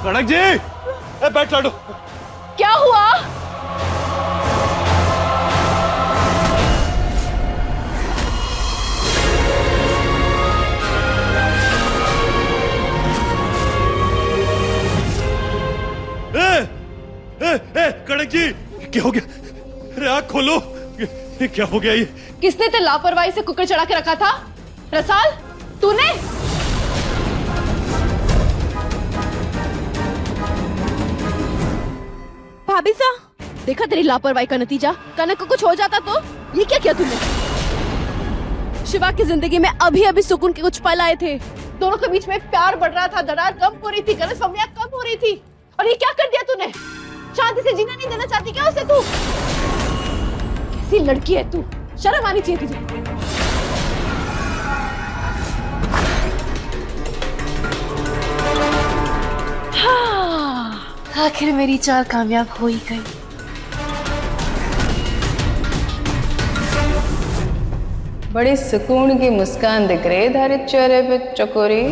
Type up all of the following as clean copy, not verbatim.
कनक जी, बैठ लाडो। क्या हुआ? कनक जी, क्या हो गया? अरे आँख खोलो, ये क्या हो गया? ये किसने ते लापरवाही से कुकर चढ़ा के रखा था? रसाल, तूने? भाभी सा, देखा तेरी लापरवाही का नतीजा? कनक को कुछ हो जाता तो? ये क्या किया तूने? शिवा की जिंदगी में अभी अभी सुकून के कुछ पल आए थे। दोनों के बीच में प्यार बढ़ रहा था, दरार कम हो रही थी, गलतफहमियां कम हो रही थी, और ये क्या कर दिया तूने? शांति से जीना नहीं देना चाहती क्या उसे तू? कैसी लड़की है तू? शर्म आनी चाहिए तुझे। हाँ, आखिर मेरी चाल कामयाब हो ही गई। बड़ी सुकून की मुस्कान दिख रही है धारे चेहरे पे चकोरी।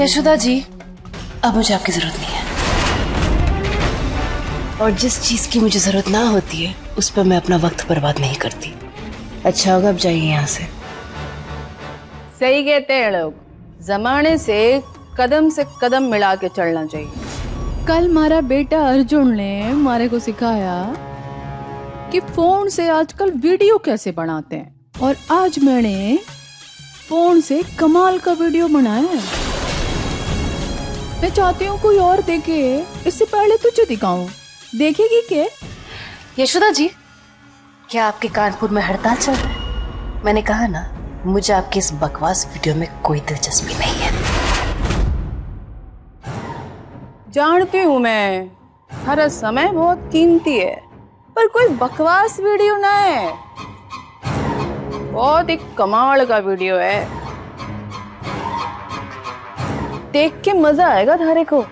यशोदा जी, अब मुझे आपकी जरूरत नहीं है, और जिस चीज की मुझे जरूरत ना होती है उस पर मैं अपना वक्त बर्बाद नहीं करती। अच्छा होगा अब जाइए यहाँ से कहते हैं लोग, जमाने से कदम मिला के चलना चाहिए। कल हमारा बेटा अर्जुन ने हमारे को सिखाया कि फोन से आजकल वीडियो कैसे बनाते हैं, और आज मैंने फोन से कमाल का वीडियो बनाया है। मैं चाहती हूँ कोई और देखे, इससे पहले तुझे दिखाऊं। देखेगी क्या? यशोदा जी, क्या आपके कानपुर में हड़ताल चल रहा है? मैंने कहा ना, मुझे आपकी इस बकवास वीडियो में कोई दिलचस्पी नहीं है। जानती हूँ मैं, हर समय बहुत कीमती है, पर कोई बकवास वीडियो ना है, बहुत एक कमाल का वीडियो है। देख के मजा आएगा धारे को।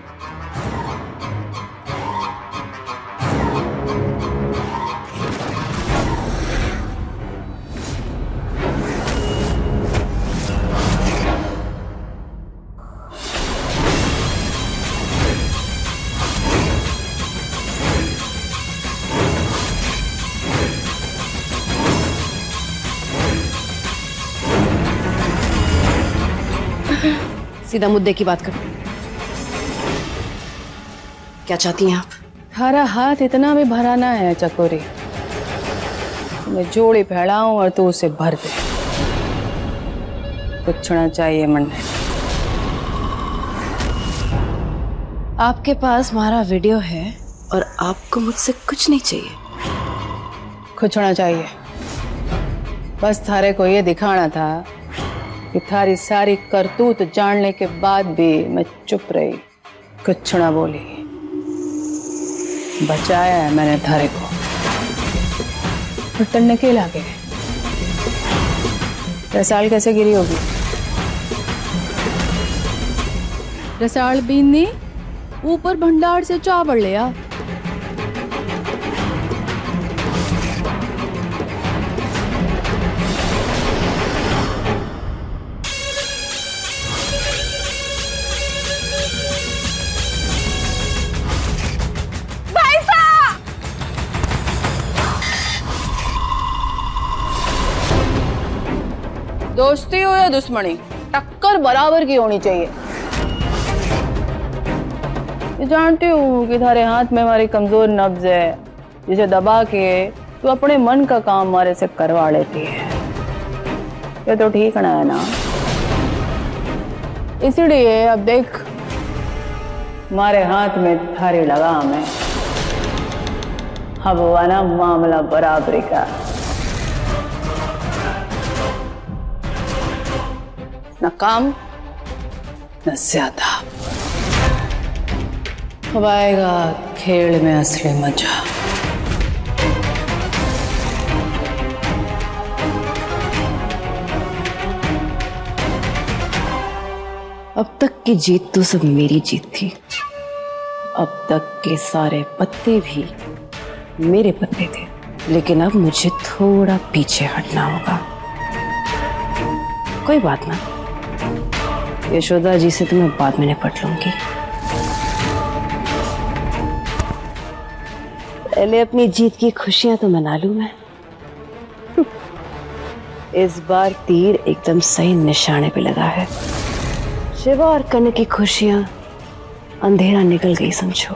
सीधा मुद्दे की बात करो। क्या चाहती हैं आप? थारा हाथ इतना भी भरा ना है चकोरी, मैं जोड़ी फैलाऊं और तू उसे भर दे। पूछना चाहिए मन में। आपके पास हमारा वीडियो है और आपको मुझसे कुछ नहीं चाहिए। खुचना चाहिए। बस थारे को ये दिखाना था कि थारी सारी करतूत जानने के बाद भी मैं चुप रही, कुछ ना बोली। बचाया है मैंने थारे को, टन्ने के लागे। रसाल कैसे गिरी होगी? रसाल बीनी ऊपर भंडार से चावल लिया। दोस्ती हो या दुश्मनी, टक्कर बराबर की होनी चाहिए। ये जानती हूँ कि थारे हाथ में हमारी कमजोर नब्ज है, जिसे दबा के तू अपने मन का काम हमारे से करवा लेती है। ये तो ठीक ना है ना? इसलिए अब देख, हमारे हाथ में थारी लगाम है। अब हुआ ना मामला बराबरी का। न काम न ज्यादा। अब आएगा खेल में असली मजा। अब तक की जीत तो सब मेरी जीत थी। अब तक के सारे पत्ते भी मेरे पत्ते थे, लेकिन अब मुझे थोड़ा पीछे हटना होगा। कोई बात ना, यशोदा जी से तो मैं बाद में निपट लूंगी। पहले अपनी जीत की खुशियां तो मना लूं मैं। इस बार तीर एकदम सही निशाने पे लगा है। शिवा और कनक की खुशियां अंधेरा निकल गई समझो,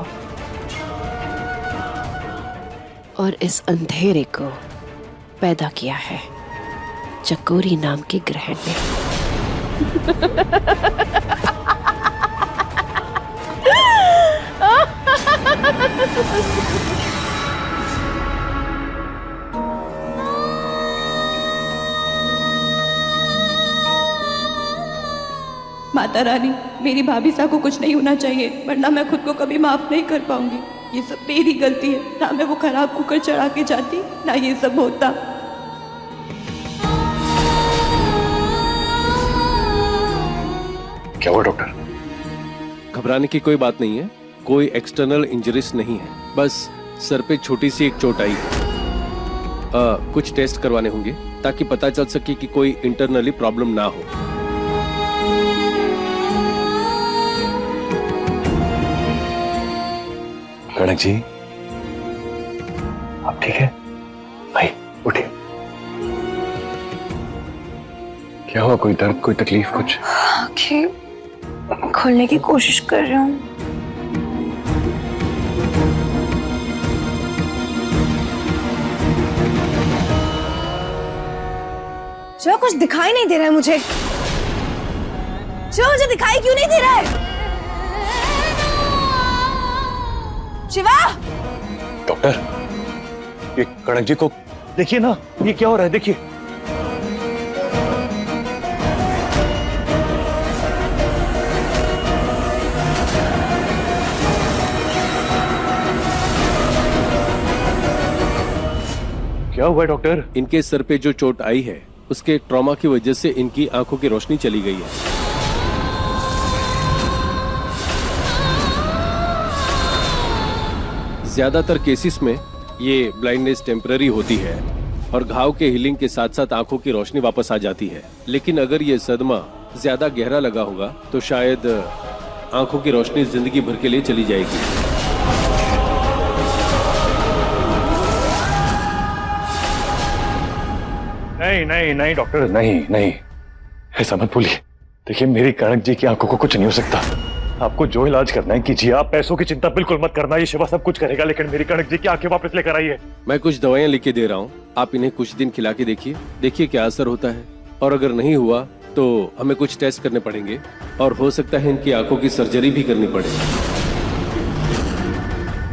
और इस अंधेरे को पैदा किया है चकोरी नाम के ग्रहण ने। माता रानी, मेरी भाभी सा को कुछ नहीं होना चाहिए, वरना मैं खुद को कभी माफ नहीं कर पाऊंगी। ये सब मेरी गलती है, ना मैं वो खराब कुकर चढ़ा के जाती, ना ये सब होता। क्या हुआ डॉक्टर? घबराने की कोई बात नहीं है, कोई एक्सटर्नल इंजरीज नहीं है, बस सर पे छोटी सी एक चोट आई है। कुछ टेस्ट करवाने होंगे ताकि पता चल सके कि कोई इंटरनली प्रॉब्लम ना हो। कनक जी, आप ठीक है? भाई उठिए। क्या हुआ? कोई दर्द, कोई तकलीफ, कुछ? आंखें खोलने की कोशिश कर रही हूँ। शिवा, कुछ दिखाई नहीं दे रहा है मुझे। शिवा, मुझे दिखाई क्यों नहीं दे रहा है? शिवा! डॉक्टर, ये कनक जी को देखिए ना, ये क्या हो रहा है, देखिए। क्या हुआ है डॉक्टर? इनके सर पे जो चोट आई है उसके ट्रॉमा की वजह से इनकी आंखों की रोशनी चली गई है। ज्यादातर केसेस में ये ब्लाइंडनेस टेम्पररी होती है और घाव के हीलिंग के साथ साथ आंखों की रोशनी वापस आ जाती है, लेकिन अगर ये सदमा ज्यादा गहरा लगा होगा तो शायद आंखों की रोशनी जिंदगी भर के लिए चली जाएगी। नहीं नहीं नहीं डॉक्टर, नहीं नहीं, ऐसा मत बोलिए। देखिए, मेरी कनक जी की आंखों को कुछ नहीं हो सकता। आपको जो इलाज करना है कीजिए, आप पैसों की चिंता बिल्कुल मत करना, ये शिवा सब कुछ करेगा, लेकिन मेरी कनक जी की आंखें वापस लेकर आइए। मैं कुछ दवाइयां लिख के दे रहा हूँ, आप इन्हें कुछ दिन खिला के देखिए क्या असर होता है, और अगर नहीं हुआ तो हमें कुछ टेस्ट करने पड़ेंगे और हो सकता है इनकी आंखों की सर्जरी भी करनी पड़े,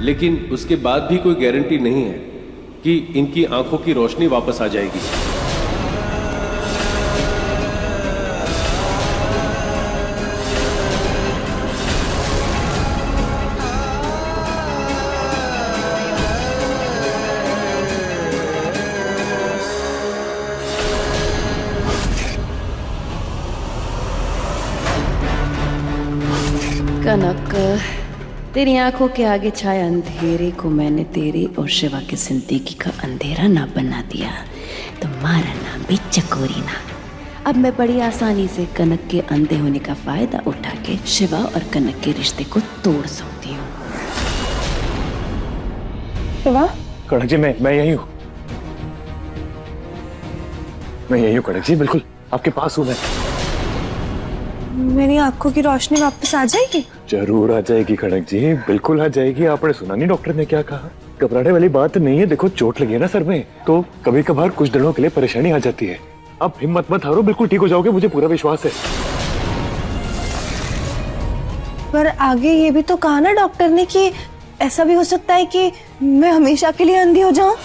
लेकिन उसके बाद भी कोई गारंटी नहीं है कि इनकी आंखों की रोशनी वापस आ जाएगी। कनक, तेरी आंखों के आगे छाए अंधेरे को मैंने तेरे और शिवा की जिंदगी का अंधेरा ना बना दिया, तुम्हारा नाम भी चकोरी ना। अब मैं बड़ी आसानी से कनक के अंधे होने का फायदा उठा के शिवा और कनक के रिश्ते को तोड़ सकती हूँ। शिवा? कनक जी, मैं यही हूँ, मैं यही हूँ कनक जी, बिल्कुल आपके पास हूँ मैं। मेरी आंखों की रोशनी वापस आ जाएगी? जरूर आ जाएगी कनक जी, बिल्कुल आ जाएगी। आपने सुना नहीं डॉक्टर ने क्या कहा? घबराने वाली बात नहीं है। देखो, चोट लगी है ना सर में, तो कभी कभार कुछ दिनों के लिए परेशानी आ जाती है। अब हिम्मत मत हारो, बिल्कुल ठीक हो जाओगे, मुझे पूरा विश्वास है। पर आगे ये भी तो कहा ना डॉक्टर ने कि ऐसा भी हो सकता है कि मैं हमेशा के लिए अंधी हो जाऊं।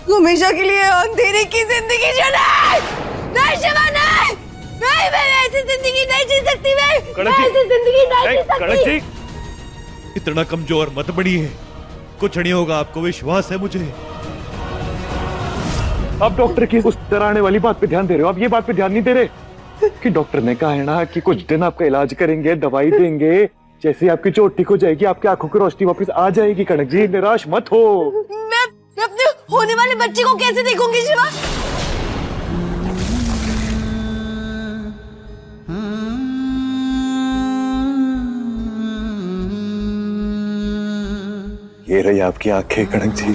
हमेशा के लिए अंधेरे की जिंदगी जीना। नहीं शिवा, नहीं, नहीं, मैं ऐसी जिंदगी नहीं जी सकती। मैं ऐसी जिंदगी नहीं जी सकती। कनक जी, इतना कमजोर मत बनिए, कुछ नहीं होगा, आपको विश्वास है मुझे। आप डॉक्टर की उस डराने वाली बात पे ध्यान दे रहे हो, आप ये बात पे ध्यान नहीं दे रहे कि डॉक्टर ने कहा है ना कि कुछ दिन आपका इलाज करेंगे, दवाई देंगे, जैसे आपकी चोट ठीक हो जाएगी आपकी आंखों की रोशनी वापस आ जाएगी। कनक जी, निराश मत हो। मैं अपने होने वाले बच्चे को कैसे देखूंगी शिवा? ये रही आपकी आंखें कनक जी।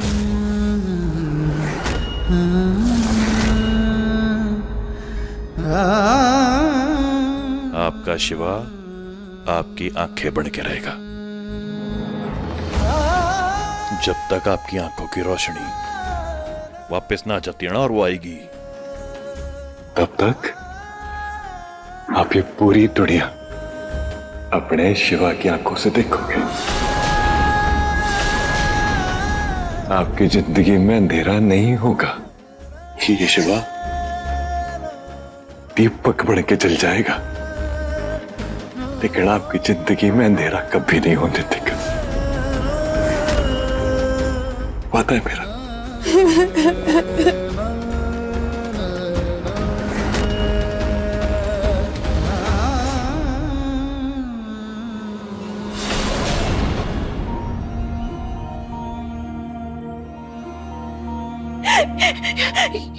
आपका शिवा आपकी आंखें बन के रहेगा जब तक आपकी आंखों की रोशनी वापस ना जाती है ना, और वो आएगी तब तक आप ये पूरी दुनिया अपने शिवा की आंखों से देखोगे। आपकी जिंदगी में अंधेरा नहीं होगा। ये शिवा दीपक बन के जल जाएगा, लेकिन आपकी जिंदगी में अंधेरा कभी नहीं होने देगा। वादा है मेरा।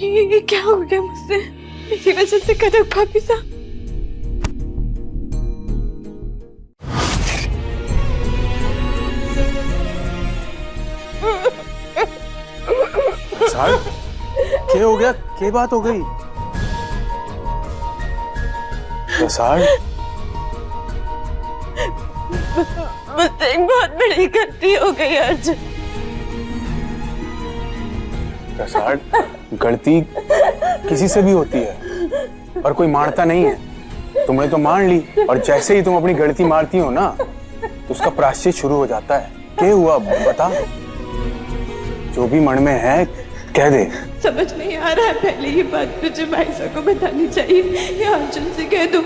ये क्या हो गया मुझसे? मेरी वजह से कनक भाभी साहब। क्या हो गया? क्या बात हो गई? रसाल, मुझसे एक बहुत बड़ी गलती हो गई आज। रसाल, गलती किसी से भी होती है और कोई मारता नहीं है। तुमने तो मान ली, और जैसे ही तुम अपनी गलती मारती हो ना तो उसका प्रायश्चित शुरू हो जाता है। क्या हुआ बता, जो भी मन में है कह दे। समझ नहीं आ रहा है, पहले ये बात मुझे माइसा को बतानी चाहिए या अर्जुन से कह दूं?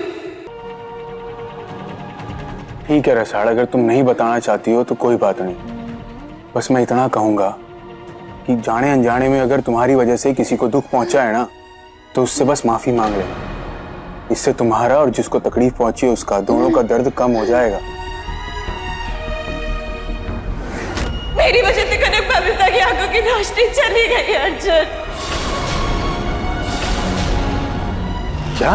ठीक है रसाल, अगर तुम नहीं बताना चाहती हो तो कोई बात नहीं। बस मैं इतना कहूंगा कि जाने अनजाने में अगर तुम्हारी वजह से किसी को दुख पहुंचा है ना तो उससे बस माफी मांग ले। इससे तुम्हारा और जिसको तकलीफ पहुंची है उसका दोनों का दर्द कम हो जाएगा। मेरी वजह से कनक भाभी की आंखों की रोशनी चली गई अर्जुन। क्या?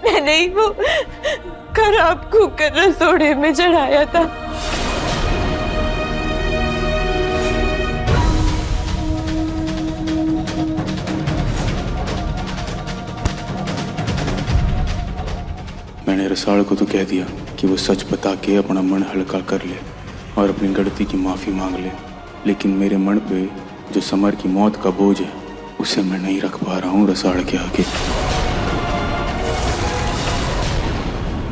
मैंने ही वो खराब कुकर रसोड़े में चढ़ाया था। मैंने रसाल को तो कह दिया कि वो सच बता के अपना मन हल्का कर ले और अपनी गलती की माफी मांग ले, लेकिन मेरे मन पे जो समर की मौत का बोझ है उसे मैं नहीं रख पा रहा हूँ रसाल के आगे।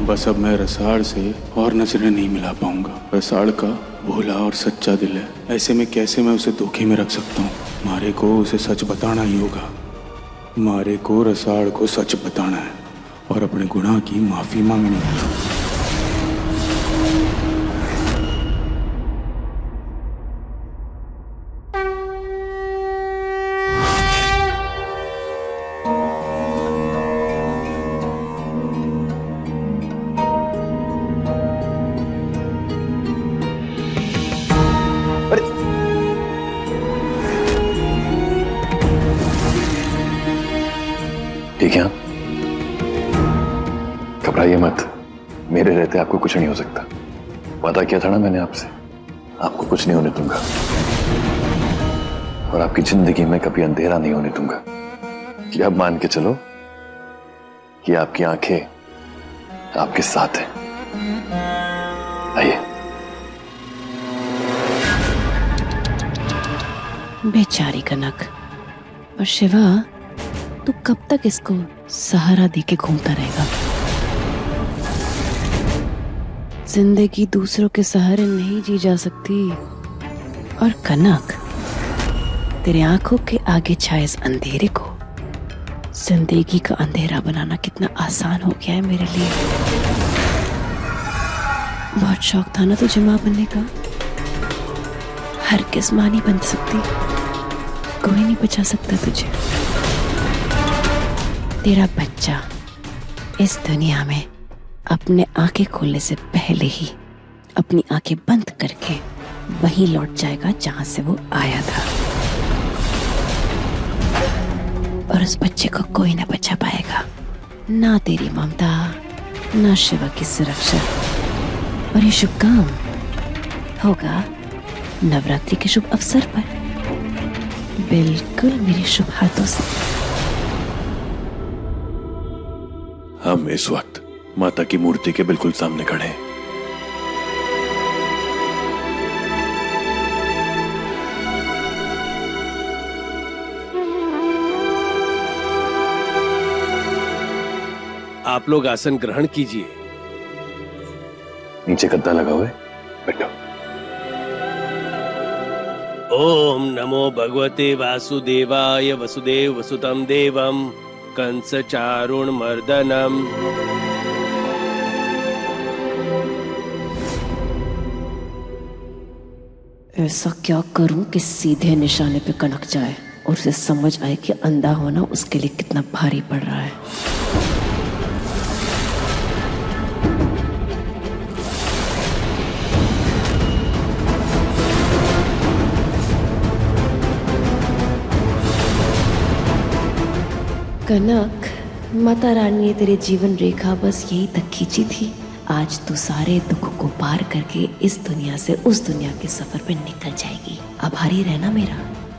बस अब मैं रसाल से और नजरें नहीं मिला पाऊंगा। रसाल का भोला और सच्चा दिल है, ऐसे में कैसे मैं उसे धोखे में रख सकता हूँ? मारे को उसे सच बताना ही होगा। मारे को रसाल को सच बताना है और अपने गुनाह की माफी मांगनी है। ठीक है, घबराइए मत। मेरे रहते आपको कुछ नहीं हो सकता। वादा किया था ना मैंने आपसे, आपको कुछ नहीं होने दूंगा और आपकी जिंदगी में कभी अंधेरा नहीं होने दूंगा। कि अब मान के चलो कि आपकी आंखें आपके साथ हैं। आइए। बेचारी कनक। और शिवा, तू कब तक इसको सहारा देके घूमता रहेगा? जिंदगी दूसरों के सहारे नहीं जी जा सकती। और कनक, तेरे आंखों के आगे छाए इस अंधेरे को जिंदगी का अंधेरा बनाना कितना आसान हो गया है मेरे लिए। बहुत शौक था ना तुझे मां बनने का। हर किस मां नहीं बन सकती, कोई नहीं बचा सकता तुझे। तेरा बच्चा इस दुनिया में अपने आंखें खोलने से पहले ही अपनी आंखें बंद करके वहीं लौट जाएगा जहां से वो आया था, और उस बच्चे को कोई ना बचा पाएगा, ना तेरी ममता, ना शिवा की सुरक्षा। और ये शुभ काम होगा नवरात्रि के शुभ अवसर पर, बिल्कुल मेरे शुभ हाथों से। हम इस वक्त माता की मूर्ति के बिल्कुल सामने खड़े हैं। आप लोग आसन ग्रहण कीजिए। नीचे गद्दा लगा हुआ है, बैठो। ओम नमो भगवते वासुदेवाय वसुदेव वसुतम देवम कंस चारुण मर्दनम। ऐसा क्या करूं कि सीधे निशाने पे कनक जाए और उसे समझ आए कि अंधा होना उसके लिए कितना भारी पड़ रहा है। कनक, माता रानी ने तेरी जीवन रेखा बस यही तक खींची थी। आज तू सारे दुख को पार करके इस दुनिया से उस दुनिया के सफर पे निकल जाएगी। आभारी रहना मेरा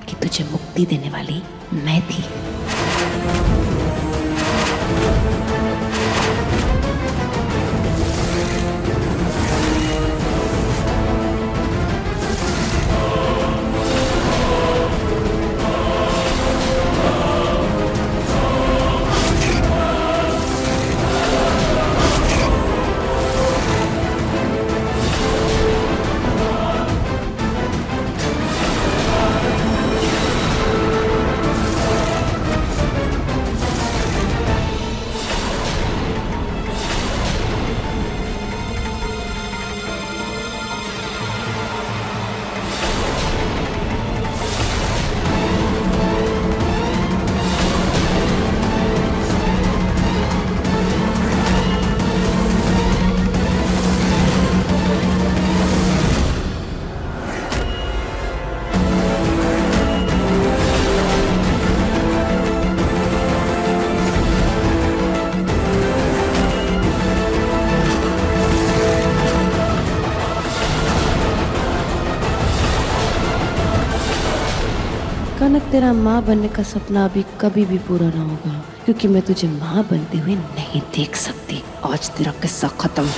कि तुझे मुक्ति देने वाली मैं थी। कनक, तेरा माँ बनने का सपना अभी कभी भी पूरा ना होगा, क्योंकि मैं तुझे माँ बनते हुए नहीं देख सकती। आज तेरा किस्सा खत्म।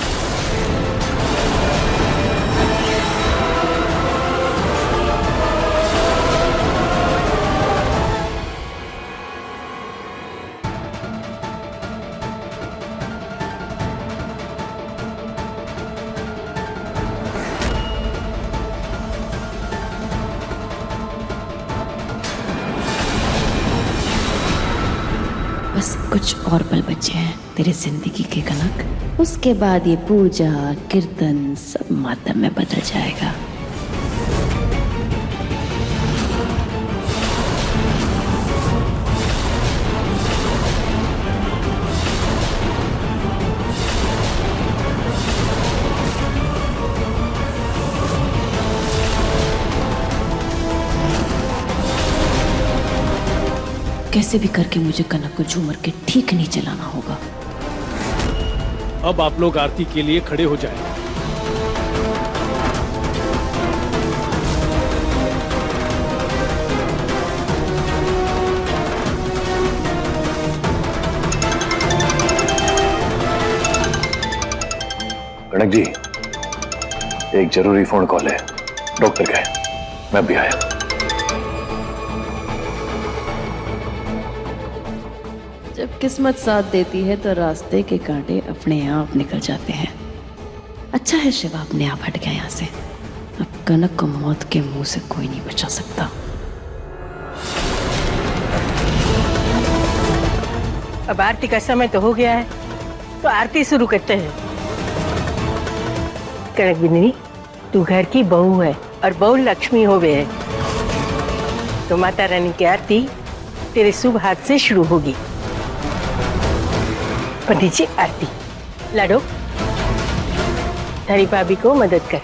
बस कुछ और पल बचे हैं तेरे जिंदगी के कनक। उसके बाद ये पूजा कीर्तन सब मातम में बदल जाएगा। कैसे भी करके मुझे कनक को झूमर के ठीक नीचे लाना होगा। अब आप लोग आरती के लिए खड़े हो जाएं। कनक जी, एक जरूरी फोन कॉल है, डॉक्टर का है, मैं भी आया। जब किस्मत साथ देती है तो रास्ते के कांटे अपने आप निकल जाते हैं। अच्छा है शिवा अपने आप हट गया यहाँ से। अब कनक को मौत के मुंह से कोई नहीं बचा सकता। अब आरती का समय तो हो गया है, तो आरती शुरू करते हैं। कनक बिन्नी, तू घर की बहू है और बहू लक्ष्मी होवे है, तो माता रानी की आरती तेरे शुभ हाथ से शुरू होगी। पंडित जी, आरती लाडो, तारी भाभी को मदद कर।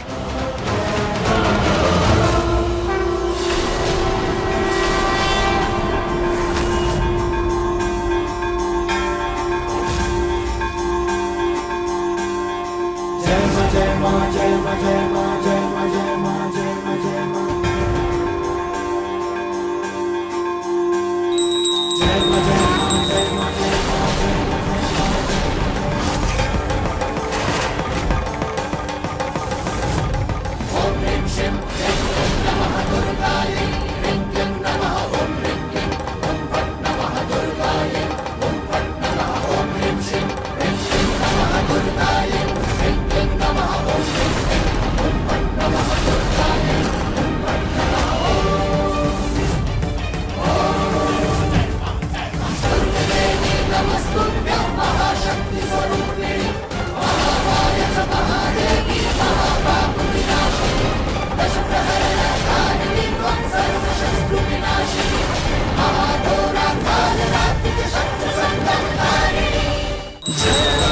जय